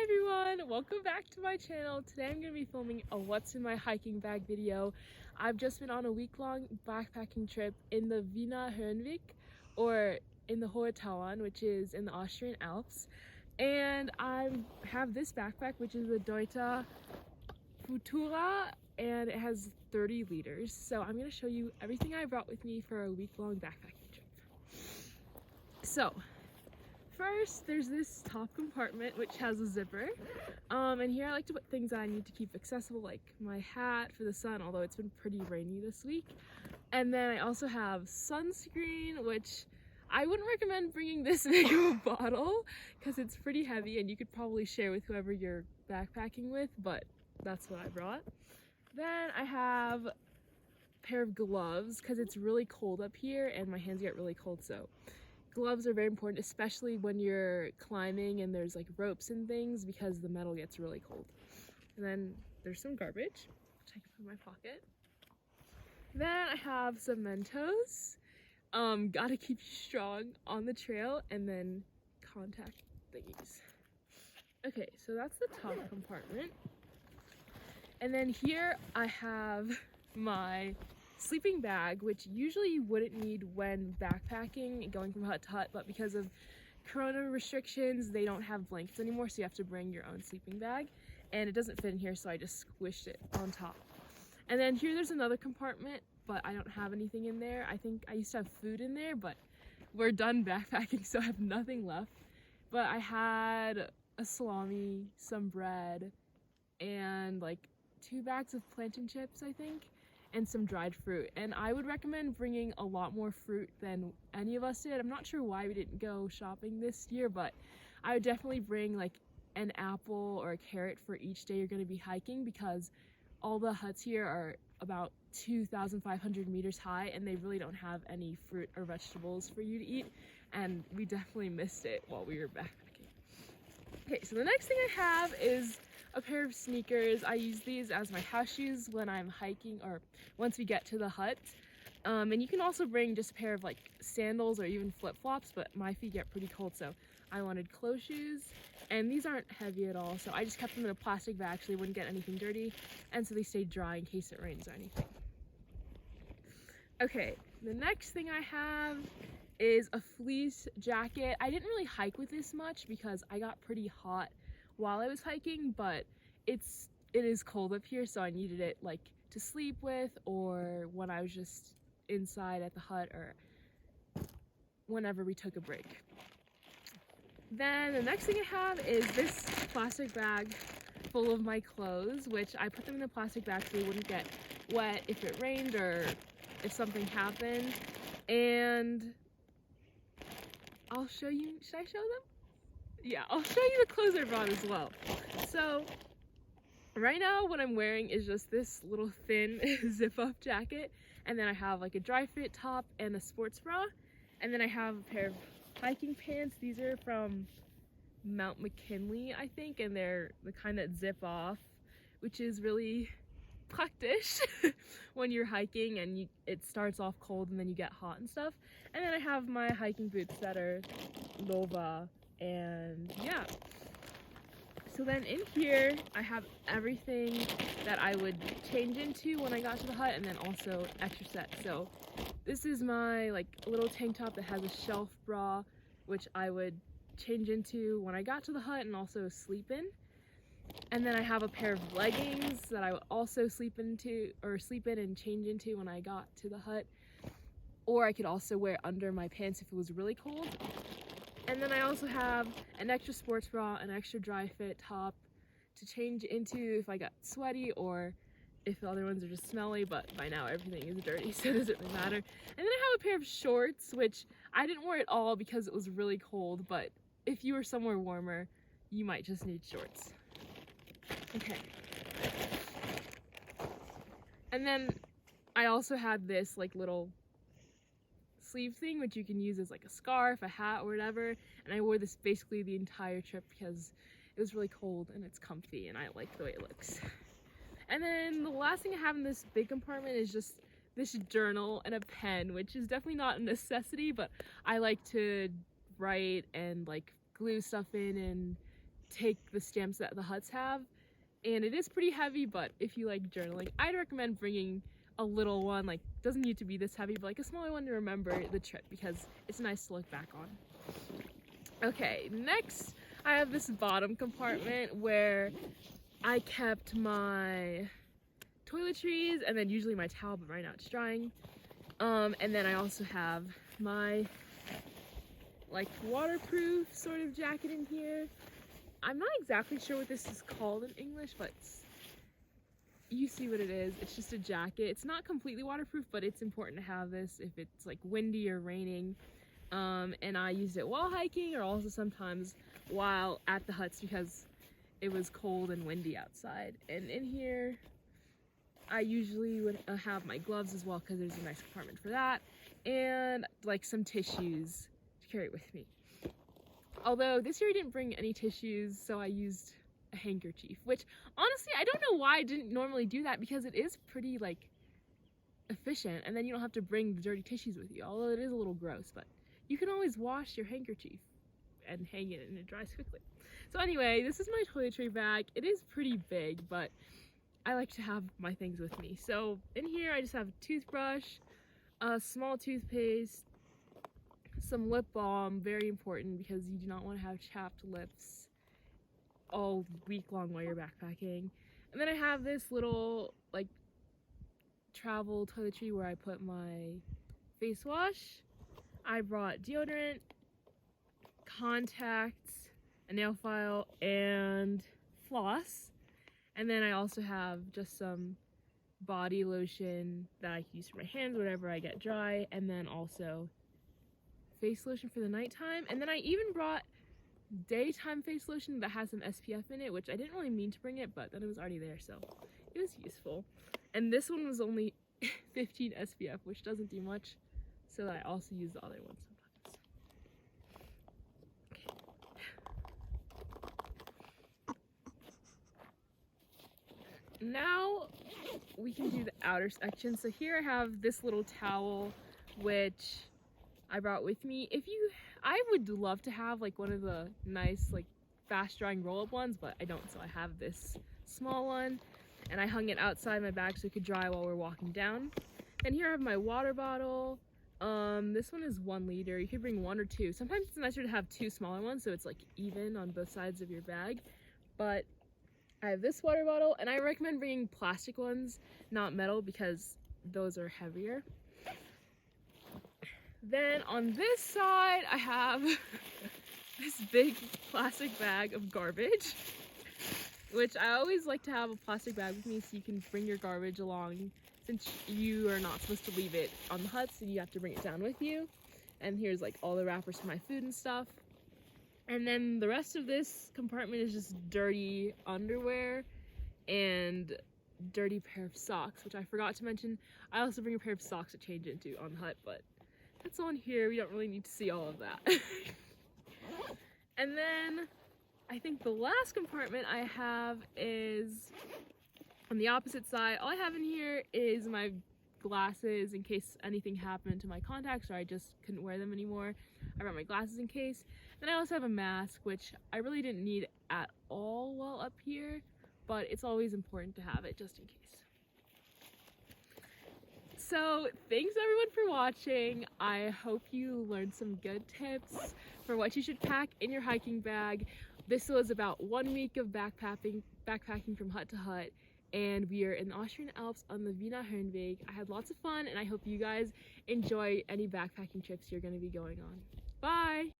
Hi everyone, welcome back to my channel. Today I'm going to be filming a what's in my hiking bag video. I've just been on a week-long backpacking trip in the Wiener Höhenweg, or in the Hohe Tauern, which is in the Austrian Alps. And I have this backpack, which is a Deuter Futura, and it has 30 liters. So I'm going to show you everything I brought with me for a week-long backpacking trip. So first, there's this top compartment which has a zipper, and here I like to put things that I need to keep accessible, like my hat for the sun, although it's been pretty rainy this week. And then I also have sunscreen, which I wouldn't recommend bringing this big of a bottle because it's pretty heavy and you could probably share with whoever you're backpacking with, but that's what I brought. Then I have a pair of gloves because it's really cold up here and my hands get really cold, so gloves are very important, especially when you're climbing and there's like ropes and things, because the metal gets really cold. And then there's some garbage, which I can put in my pocket. Then I have some Mentos. Gotta keep you strong on the trail, and then contact thingies. Okay, so that's the top compartment. And then here I have my sleeping bag, which usually you wouldn't need when backpacking and going from hut to hut, but because of corona restrictions they don't have blankets anymore, so you have to bring your own sleeping bag, and it doesn't fit in here, so I just squished it on top. And then here there's another compartment, but I don't have anything in there. I think I used to have food in there, but we're done backpacking, so I have nothing left. But I had a salami, some bread, and like 2 bags of plantain chips, I think, and some dried fruit. And I would recommend bringing a lot more fruit than any of us did. I'm not sure why we didn't go shopping this year, but I would definitely bring like an apple or a carrot for each day you're going to be hiking, because all the huts here are about 2,500 meters high and they really don't have any fruit or vegetables for you to eat, and we definitely missed it while we were backpacking. Okay, so the next thing I have is a pair of sneakers. I use these as my house shoes when I'm hiking or once we get to the hut. And you can also bring just a pair of like sandals or even flip-flops, but my feet get pretty cold, so I wanted clothes shoes. And these aren't heavy at all, so I just kept them in a plastic bag so they wouldn't get anything dirty, and so they stayed dry in case it rains or anything. Okay, the next thing I have is a fleece jacket. I didn't really hike with this much because I got pretty hot while I was hiking, but it is cold up here, so I needed it like to sleep with, or when I was just inside at the hut, or whenever we took a break. Then the next thing I have is this plastic bag full of my clothes, which I put them in the plastic bag so they wouldn't get wet if it rained or if something happened. And I'll show you, should I show them? Yeah, I'll show you the clothes I brought as well. So right now what I'm wearing is just this little thin zip-up jacket, and then I have like a dry fit top and a sports bra, and then I have a pair of hiking pants. These are from Mount McKinley, I think, and they're the kind that zip off, which is really practice when you're hiking and it starts off cold and then you get hot and stuff. And then I have my hiking boots that are Nova, and yeah. So then in here I have everything that I would change into when I got to the hut, and then also extra set. So this is my like little tank top that has a shelf bra, which I would change into when I got to the hut and also sleep in. And then I have a pair of leggings that I would also sleep in and change into when I got to the hut, or I could also wear under my pants if it was really cold. And then I also have an extra sports bra, an extra dry fit top to change into if I got sweaty or if the other ones are just smelly, but by now everything is dirty, so it doesn't really matter. And then I have a pair of shorts, which I didn't wear at all because it was really cold, but if you were somewhere warmer, you might just need shorts. Okay. And then I also had this like little sleeve thing, which you can use as like a scarf, a hat, or whatever, and I wore this basically the entire trip because it was really cold and it's comfy and I like the way it looks. And then the last thing I have in this big compartment is just this journal and a pen, which is definitely not a necessity, but I like to write and like glue stuff in and take the stamps that the huts have, and it is pretty heavy, but if you like journaling, I'd recommend bringing a little one. Like, doesn't need to be this heavy, but like a smaller one to remember the trip, because it's nice to look back on. Okay, next I have this bottom compartment where I kept my toiletries and then usually my towel, but right now it's drying. And then I also have my like waterproof sort of jacket in here. I'm not exactly sure what this is called in English, but you see what it is. It's just a jacket. It's not completely waterproof, but it's important to have this if it's like windy or raining. And I used it while hiking, or also sometimes while at the huts because it was cold and windy outside. And in here, I usually would have my gloves as well, because there's a nice compartment for that, and like some tissues to carry with me. Although this year I didn't bring any tissues, so I used a handkerchief, which honestly I don't know why I didn't normally do that, because it is pretty like efficient, and then you don't have to bring the dirty tissues with you, although it is a little gross, but you can always wash your handkerchief and hang it and it dries quickly. So anyway, this is my toiletry bag. It is pretty big, but I like to have my things with me. So in here I just have a toothbrush, a small toothpaste, some lip balm, very important because you do not want to have chapped lips all week long while you're backpacking. And then I have this little like travel toiletry where I put my face wash. I brought deodorant, contacts, a nail file, and floss. And then I also have just some body lotion that I can use for my hands whenever I get dry, and then also face lotion for the nighttime. And then I even brought daytime face lotion that has some SPF in it, which I didn't really mean to bring it, but then it was already there, so it was useful. And this one was only 15 SPF, which doesn't do much, so I also use the other one sometimes. Now we can do the outer section. So here I have this little towel, which I brought with me. I would love to have like one of the nice like fast drying roll-up ones, but I don't, so I have this small one, and I hung it outside my bag so it could dry while we're walking down. And here I have my water bottle. This one is 1 liter. You could bring 1 or 2. Sometimes it's nicer to have 2 smaller ones so it's like even on both sides of your bag, but I have this water bottle, and I recommend bringing plastic ones, not metal, because those are heavier. Then on this side, I have this big plastic bag of garbage, which I always like to have a plastic bag with me so you can bring your garbage along, since you are not supposed to leave it on the huts and you have to bring it down with you. And here's like all the wrappers for my food and stuff. And then the rest of this compartment is just dirty underwear and dirty pair of socks, which I forgot to mention. I also bring a pair of socks to change into on the hut, but that's on here. We don't really need to see all of that. And then I think the last compartment I have is on the opposite side. All I have in here is my glasses in case anything happened to my contacts or I just couldn't wear them anymore. I brought my glasses in case. Then I also have a mask, which I really didn't need at all while up here, but it's always important to have it just in case. So thanks everyone for watching. I hope you learned some good tips for what you should pack in your hiking bag. This was about 1 week of backpacking from hut to hut, and we are in the Austrian Alps on the Wiener Höhenweg. I had lots of fun, and I hope you guys enjoy any backpacking trips you're going to be going on. Bye!